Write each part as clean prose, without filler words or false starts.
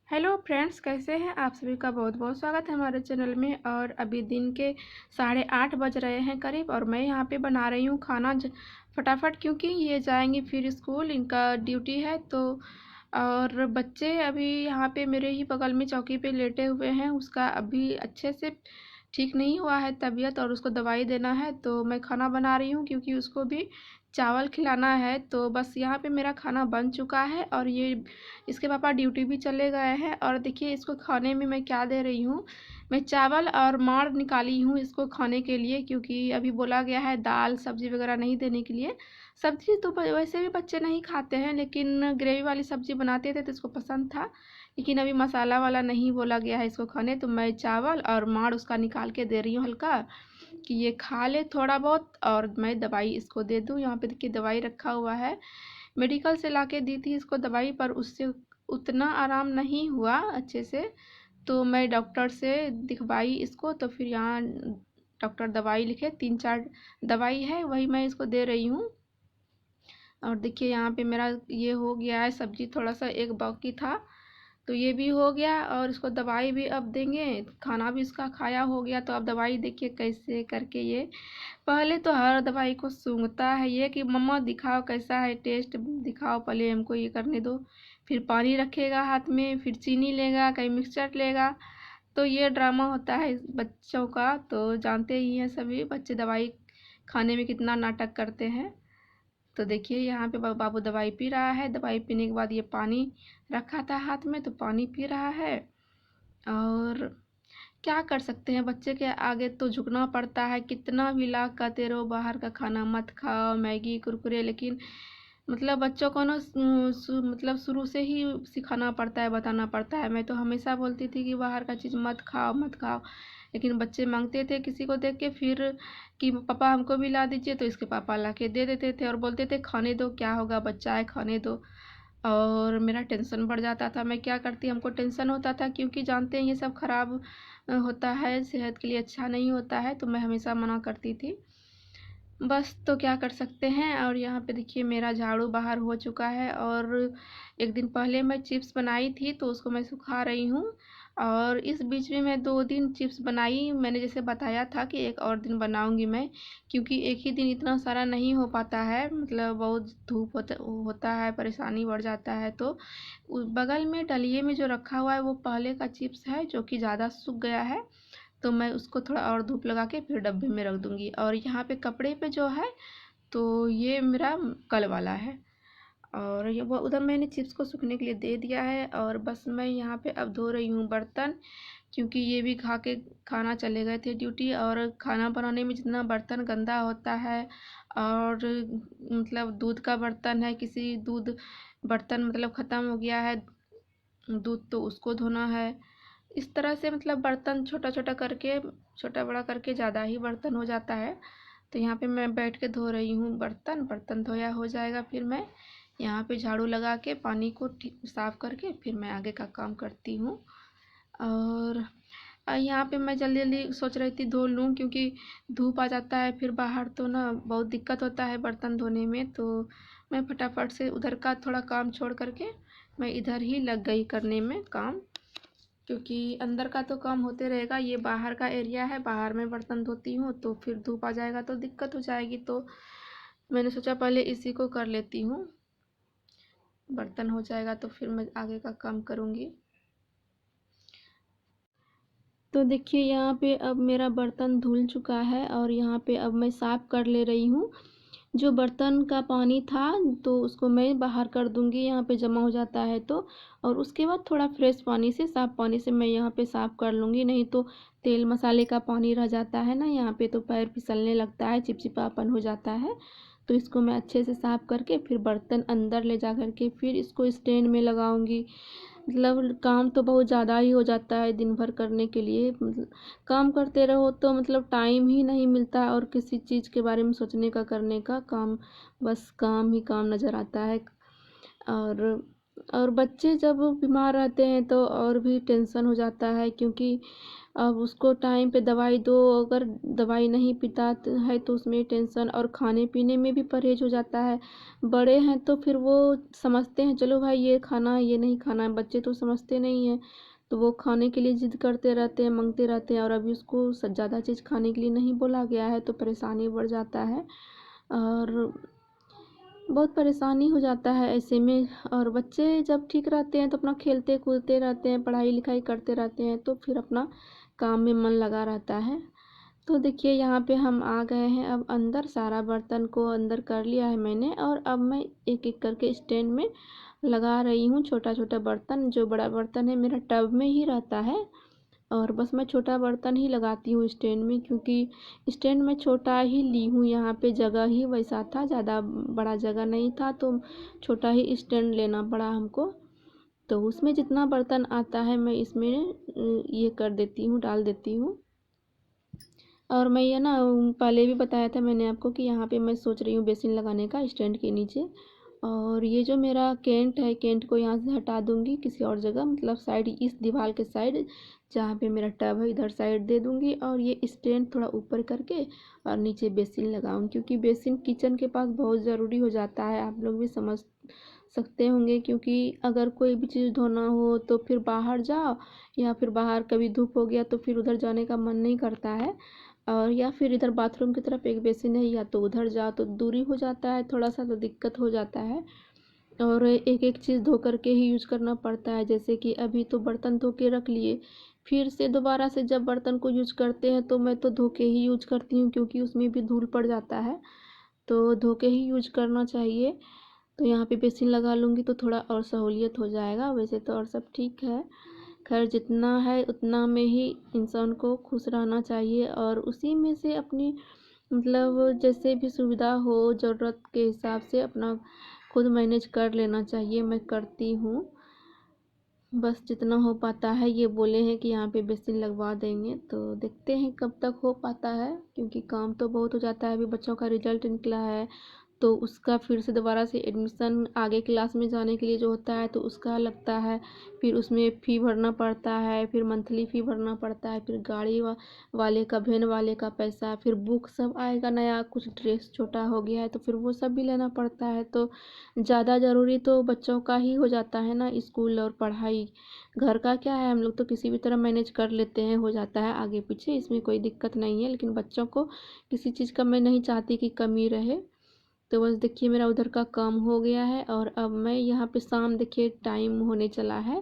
Hello friends, कैसे हैं आप सभी का बहुत बहुत स्वागत है हमारे चैनल में। और अभी दिन के 8:30 बज रहे हैं करीब, और मैं यहाँ पे बना रही हूँ खाना फटाफट, क्योंकि ये जाएंगे फिर स्कूल, इनका ड्यूटी है। तो और बच्चे अभी यहाँ पे मेरे ही बगल में चौकी पे लेटे हुए हैं, उसका अभी अच्छे से ठीक नहीं हुआ है तबीयत, और उसको दवाई देना है। तो मैं खाना बना रही हूँ क्योंकि उसको भी चावल खिलाना है। तो बस यहाँ पे मेरा खाना बन चुका है, और ये इसके पापा ड्यूटी भी चले गए हैं। और देखिए इसको खाने में मैं क्या दे रही हूँ, मैं चावल और माड़ निकाली हूँ इसको खाने के लिए, क्योंकि अभी बोला गया है दाल सब्जी वगैरह नहीं देने के लिए। सब्जी तो वैसे भी बच्चे नहीं खाते हैं, लेकिन ग्रेवी वाली सब्जी बनाते थे तो इसको पसंद था। लेकिन अभी मसाला वाला नहीं बोला गया है इसको खाने, तो मैं चावल और माड़ उसका निकाल के दे रही हूँ हल्का, कि ये खा ले थोड़ा बहुत, और मैं दवाई इसको दे दूँ। यहाँ पे देखिए दवाई रखा हुआ है, मेडिकल से लाके दी थी इसको दवाई, पर उससे उतना आराम नहीं हुआ अच्छे से। तो मैं डॉक्टर से दिखवाई इसको, तो फिर यहाँ डॉक्टर दवाई लिखे, 3-4 दवाई है, वही मैं इसको दे रही हूँ। और देखिए यहाँ पे मेरा ये हो गया है, सब्जी थोड़ा सा एक बाकी था तो ये भी हो गया, और इसको दवाई भी अब देंगे। खाना भी इसका खाया हो गया, तो अब दवाई देखिए कैसे करके ये पहले तो हर दवाई को सूंघता है, ये कि मम्मा दिखाओ कैसा है टेस्ट, दिखाओ पहले हमको, ये करने दो। फिर पानी रखेगा हाथ में, फिर चीनी लेगा, कहीं मिक्सचर लेगा। तो ये ड्रामा होता है इस बच्चों का, तो जानते ही हैं सभी बच्चे दवाई खाने में कितना नाटक करते हैं। तो देखिए यहाँ पे बाबू दवाई पी रहा है, दवाई पीने के बाद ये पानी रखा था हाथ में तो पानी पी रहा है। और क्या कर सकते हैं, बच्चे के आगे तो झुकना पड़ता है, कितना भी लाख कहते रहो बाहर का खाना मत खाओ, मैगी कुरकुरे, लेकिन मतलब बच्चों को ना मतलब शुरू से ही सिखाना पड़ता है, बताना पड़ता है। मैं तो हमेशा बोलती थी कि बाहर का चीज़ मत खाओ मत खाओ, लेकिन बच्चे मांगते थे किसी को देख के, फिर कि पापा हमको भी ला दीजिए, तो इसके पापा ला के दे देते थे और बोलते थे खाने दो, क्या होगा बच्चा है खाने दो। और मेरा टेंशन बढ़ जाता था, मैं क्या करती, हमको टेंशन होता था, क्योंकि जानते हैं ये सब खराब होता है, सेहत के लिए अच्छा नहीं होता है, तो मैं हमेशा मना करती थी। बस तो क्या कर सकते हैं। और यहाँ पे देखिए मेरा झाड़ू बाहर हो चुका है, और एक दिन पहले मैं चिप्स बनाई थी तो उसको मैं सुखा रही हूँ। और इस बीच में मैं 2 दिन चिप्स बनाई, मैंने जैसे बताया था कि एक और दिन बनाऊंगी मैं, क्योंकि एक ही दिन इतना सारा नहीं हो पाता है, मतलब बहुत धूप होता है, परेशानी बढ़ जाता है। तो बगल में डलिए में जो रखा हुआ है वो पहले का चिप्स है, जो कि ज़्यादा सूख गया है, तो मैं उसको थोड़ा और धूप लगा के फिर डब्बे में रख दूंगी। और यहाँ पे कपड़े पे जो है तो ये मेरा कल वाला है, और ये वो उधर मैंने चिप्स को सूखने के लिए दे दिया है। और बस मैं यहाँ पे अब धो रही हूँ बर्तन, क्योंकि ये भी खा के खाना चले गए थे ड्यूटी। और खाना बनाने में जितना बर्तन गंदा होता है, और मतलब दूध का बर्तन है, किसी दूध बर्तन मतलब ख़त्म हो गया है दूध, तो उसको धोना है। इस तरह से मतलब बर्तन छोटा छोटा करके, छोटा बड़ा करके ज़्यादा ही बर्तन हो जाता है। तो यहाँ पे मैं बैठ के धो रही हूँ बर्तन, बर्तन धोया हो जाएगा, फिर मैं यहाँ पे झाड़ू लगा के पानी को ठीक साफ़ करके फिर मैं आगे का काम करती हूँ। और यहाँ पे मैं जल्दी जल्दी सोच रही थी धो लूँ, क्योंकि धूप आ जाता है फिर बाहर, तो ना बहुत दिक्कत होता है बर्तन धोने में। तो मैं फटाफट से उधर का थोड़ा काम छोड़ करके मैं इधर ही लग गई करने में काम, क्योंकि अंदर का तो काम होते रहेगा, ये बाहर का एरिया है, बाहर में बर्तन धोती हूँ तो फिर धूप आ जाएगा तो दिक्कत हो जाएगी। तो मैंने सोचा पहले इसी को कर लेती हूँ, बर्तन हो जाएगा तो फिर मैं आगे का काम करूँगी। तो देखिए यहाँ पे अब मेरा बर्तन धुल चुका है, और यहाँ पे अब मैं साफ़ कर ले रही हूँ। जो बर्तन का पानी था तो उसको मैं बाहर कर दूंगी, यहाँ पे जमा हो जाता है तो। और उसके बाद थोड़ा फ्रेश पानी से, साफ़ पानी से मैं यहाँ पे साफ़ कर लूँगी, नहीं तो तेल मसाले का पानी रह जाता है ना यहाँ पे, तो पैर फिसलने लगता है, चिपचिपापन हो जाता है। तो इसको मैं अच्छे से साफ़ करके फिर बर्तन अंदर ले जा करके फिर इसको स्टैंड में लगाऊंगी। मतलब काम तो बहुत ज़्यादा ही हो जाता है दिन भर करने के लिए, मतलब काम करते रहो तो मतलब टाइम ही नहीं मिलता, और किसी चीज़ के बारे में सोचने का, करने का काम, बस काम ही काम नज़र आता है। और और बच्चे जब बीमार रहते हैं तो और भी टेंशन हो जाता है, क्योंकि अब उसको टाइम पे दवाई दो, अगर दवाई नहीं पीता है तो उसमें टेंशन, और खाने पीने में भी परहेज हो जाता है। बड़े हैं तो फिर वो समझते हैं, चलो भाई ये खाना है ये नहीं खाना है, बच्चे तो समझते नहीं हैं, तो वो खाने के लिए ज़िद करते रहते हैं, मांगते रहते हैं, और अभी उसको ज़्यादा चीज़ खाने के लिए नहीं बोला गया है तो परेशानी बढ़ जाता है, और बहुत परेशानी हो जाता है ऐसे में। और बच्चे जब ठीक रहते हैं तो अपना खेलते कूदते रहते हैं, पढ़ाई लिखाई करते रहते हैं, तो फिर अपना काम में मन लगा रहता है। तो देखिए यहाँ पे हम आ गए हैं अब अंदर, सारा बर्तन को अंदर कर लिया है मैंने, और अब मैं एक एक करके स्टैंड में लगा रही हूँ। छोटा छोटा बर्तन, जो बड़ा बर्तन है मेरा टब में ही रहता है, और बस मैं छोटा बर्तन ही लगाती हूँ स्टैंड में, क्योंकि स्टैंड में छोटा ही ली हूँ, यहाँ पे जगह ही वैसा था, ज़्यादा बड़ा जगह नहीं था, तो छोटा ही स्टैंड लेना पड़ा हमको। तो उसमें जितना बर्तन आता है मैं इसमें ये कर देती हूँ, डाल देती हूँ। और मैं ये ना पहले भी बताया था मैंने आपको कि यहाँ पे मैं सोच रही हूँ बेसिन लगाने का स्टैंड के नीचे। और ये जो मेरा कैंट है, कैंट को यहाँ से हटा दूँगी किसी और जगह, मतलब साइड, इस दीवार के साइड जहाँ पे मेरा टब है इधर साइड दे दूँगी, और ये स्टैंड थोड़ा ऊपर करके और नीचे बेसिन लगाऊँ, क्योंकि बेसिन किचन के पास बहुत ज़रूरी हो जाता है, आप लोग भी समझ सकते होंगे। क्योंकि अगर कोई भी चीज़ धोना हो तो फिर बाहर जाओ, या फिर बाहर कभी धूप हो गया तो फिर उधर जाने का मन नहीं करता है, और या फिर इधर बाथरूम की तरफ एक बेसिन है, या तो उधर जाओ तो दूरी हो जाता है थोड़ा सा, तो दिक्कत हो जाता है, और एक एक चीज़ धो करके ही यूज करना पड़ता है। जैसे कि अभी तो बर्तन धो के रख लिए, फिर से दोबारा से जब बर्तन को यूज करते हैं तो मैं तो धो के ही यूज करती हूँ, क्योंकि उसमें भी धूल पड़ जाता है, तो धो के ही यूज करना चाहिए। तो यहाँ पे बेसिन लगा लूँगी तो थोड़ा और सहूलियत हो जाएगा, वैसे तो और सब ठीक है। खैर जितना है उतना में ही इंसान को खुश रहना चाहिए, और उसी में से अपनी मतलब जैसे भी सुविधा हो ज़रूरत के हिसाब से अपना खुद मैनेज कर लेना चाहिए, मैं करती हूँ। बस जितना हो पाता है, ये बोले हैं कि यहाँ पे बेसिन लगवा देंगे, तो देखते हैं कब तक हो पाता है, क्योंकि काम तो बहुत हो जाता है। अभी बच्चों का रिजल्ट निकला है तो उसका फिर से दोबारा से एडमिशन आगे क्लास में जाने के लिए जो होता है तो उसका लगता है, फिर उसमें फ़ी भरना पड़ता है, फिर मंथली फ़ी भरना पड़ता है, फिर गाड़ी वाले का, वैन वाले का पैसा, फिर बुक सब आएगा नया, कुछ ड्रेस छोटा हो गया है तो फिर वो सब भी लेना पड़ता है। तो ज़्यादा ज़रूरी तो बच्चों का ही हो जाता है ना, स्कूल और पढ़ाई। घर का क्या है, हम लोग तो किसी भी तरह मैनेज कर लेते हैं, हो जाता है आगे पीछे, इसमें कोई दिक्कत नहीं है, लेकिन बच्चों को किसी चीज़ का मैं नहीं चाहती कि कमी रहे। तो बस देखिए मेरा उधर का काम हो गया है, और अब मैं यहाँ पे शाम, देखिए टाइम होने चला है,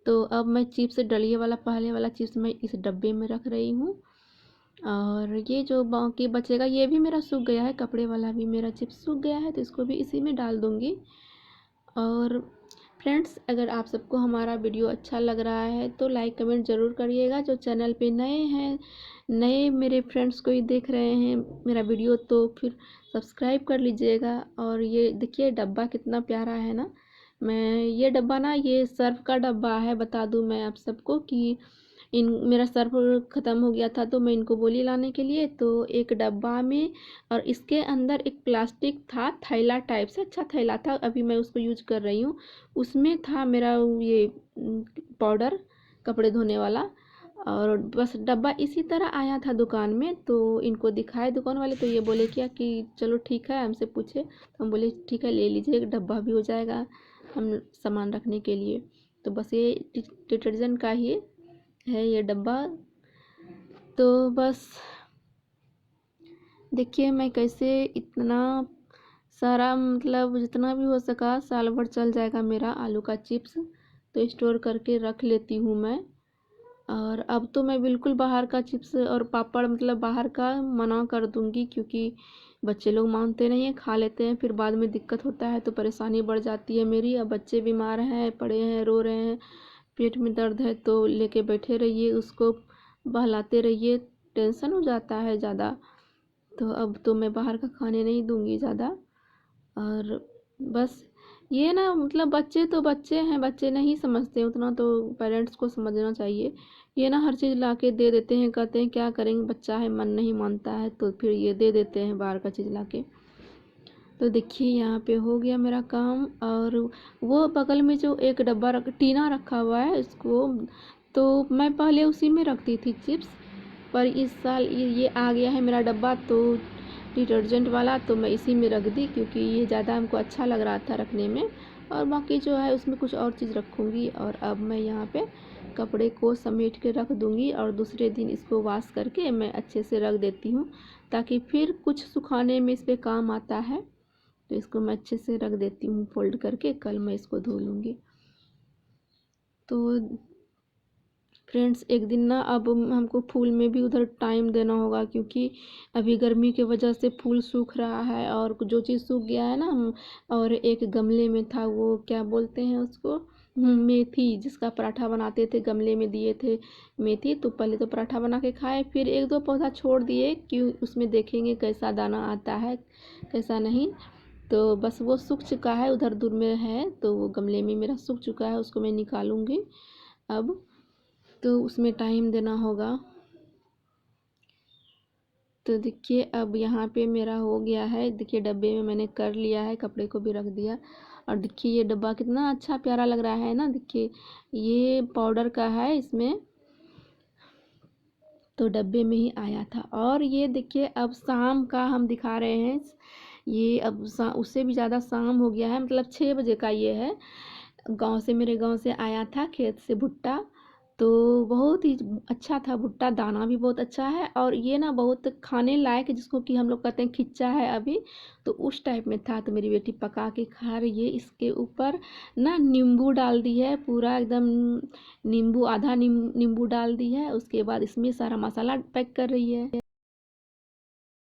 तो अब मैं चिप्स डलिए वाला, पहले वाला चिप्स मैं इस डब्बे में रख रही हूँ, और ये जो बाकी बचेगा ये भी मेरा सूख गया है, कपड़े वाला भी मेरा चिप्स सूख गया है, तो इसको भी इसी में डाल दूँगी। और फ्रेंड्स, अगर आप सबको हमारा वीडियो अच्छा लग रहा है तो लाइक कमेंट ज़रूर करिएगा। जो चैनल पे नए हैं, नए मेरे फ्रेंड्स कोई देख रहे हैं मेरा वीडियो, तो फिर सब्सक्राइब कर लीजिएगा। और ये देखिए डब्बा कितना प्यारा है ना, मैं ये डब्बा ना, ये सर्फ का डब्बा है, बता दूं मैं आप सबको कि इन मेरा सर्फ ख़त्म हो गया था तो मैं इनको बोली लाने के लिए, तो एक डब्बा में, और इसके अंदर एक प्लास्टिक था, थैला टाइप से, अच्छा थैला था, अभी मैं उसको यूज कर रही हूँ। उसमें था मेरा ये पाउडर कपड़े धोने वाला, और बस डब्बा इसी तरह आया था दुकान में, तो इनको दिखाए दुकान वाले, तो ये बोले क्या कि चलो ठीक है, हमसे पूछे तो हम बोले ठीक है ले लीजिए, एक डब्बा भी हो जाएगा हम सामान रखने के लिए। तो बस ये डिटर्जेंट का ही है ये डब्बा। तो बस देखिए मैं कैसे इतना सारा, मतलब जितना भी हो सका साल भर चल जाएगा मेरा आलू का चिप्स, तो स्टोर करके रख लेती हूँ मैं। और अब तो मैं बिल्कुल बाहर का चिप्स और पापड़, मतलब बाहर का मना कर दूँगी, क्योंकि बच्चे लोग मानते नहीं हैं, खा लेते हैं, फिर बाद में दिक्कत होता है तो परेशानी बढ़ जाती है मेरी। अब बच्चे बीमार हैं, पड़े हैं, रो रहे हैं, पेट में दर्द है, तो लेके बैठे रहिए, उसको बहलाते रहिए, टेंशन हो जाता है ज़्यादा। तो अब तो मैं बाहर का खाने नहीं दूँगी ज़्यादा। और बस ये ना, मतलब बच्चे तो बच्चे हैं, बच्चे नहीं समझते उतना, तो पेरेंट्स को समझना चाहिए। ये ना हर चीज़ ला के दे देते हैं, कहते हैं क्या करेंगे, बच्चा है मन नहीं मानता है, तो फिर ये दे देते हैं बाहर का चीज़ ला के। तो देखिए यहाँ पे हो गया मेरा काम। और वो बगल में जो एक डब्बा टीना रखा हुआ है, इसको तो मैं पहले उसी में रखती थी चिप्स, पर इस साल ये आ गया है मेरा डब्बा तो डिटर्जेंट वाला, तो मैं इसी में रख दी क्योंकि ये ज़्यादा हमको अच्छा लग रहा था रखने में। और बाकी जो है उसमें कुछ और चीज़ रखूँगी। और अब मैं यहाँ पे कपड़े को समेट के रख दूँगी और दूसरे दिन इसको वॉश करके मैं अच्छे से रख देती हूँ, ताकि फिर कुछ सुखाने में इस पर काम आता है। तो इसको मैं अच्छे से रख देती हूँ फोल्ड करके, कल मैं इसको धो लूँगी। तो फ्रेंड्स एक दिन ना अब हमको फूल में भी उधर टाइम देना होगा, क्योंकि अभी गर्मी के वजह से फूल सूख रहा है और जो चीज़ सूख गया है ना हम। और एक गमले में था, वो क्या बोलते हैं उसको, मेथी, जिसका पराठा बनाते थे, गमले में दिए थे मेथी। तो पहले तो पराठा बना के खाए, फिर एक दो पौधा छोड़ दिए कि उसमें देखेंगे कैसा दाना आता है कैसा नहीं। तो बस वो सूख चुका है, उधर दूर में है, तो वो गमले में मेरा सूख चुका है, उसको मैं निकालूंगी अब। तो उसमें टाइम देना होगा। तो देखिए अब यहाँ पे मेरा हो गया है, देखिए डब्बे में मैंने कर लिया है, कपड़े को भी रख दिया। और देखिए ये डब्बा कितना अच्छा प्यारा लग रहा है ना। देखिए ये पाउडर का है इसमें, तो डब्बे में ही आया था। और ये देखिए अब शाम का हम दिखा रहे हैं, ये अब उससे भी ज़्यादा शाम हो गया है, मतलब 6 बजे का ये है। गांव से, मेरे गांव से आया था खेत से भुट्टा, तो बहुत ही अच्छा था भुट्टा, दाना भी बहुत अच्छा है और ये ना बहुत खाने लायक, जिसको कि हम लोग कहते हैं खिच्चा है अभी, तो उस टाइप में था। तो मेरी बेटी पका के खा रही है। इसके ऊपर ना नींबू डाल दी है, पूरा एकदम नींबू, आधा नींबू डाल दी है। उसके बाद इसमें सारा मसाला पैक कर रही है।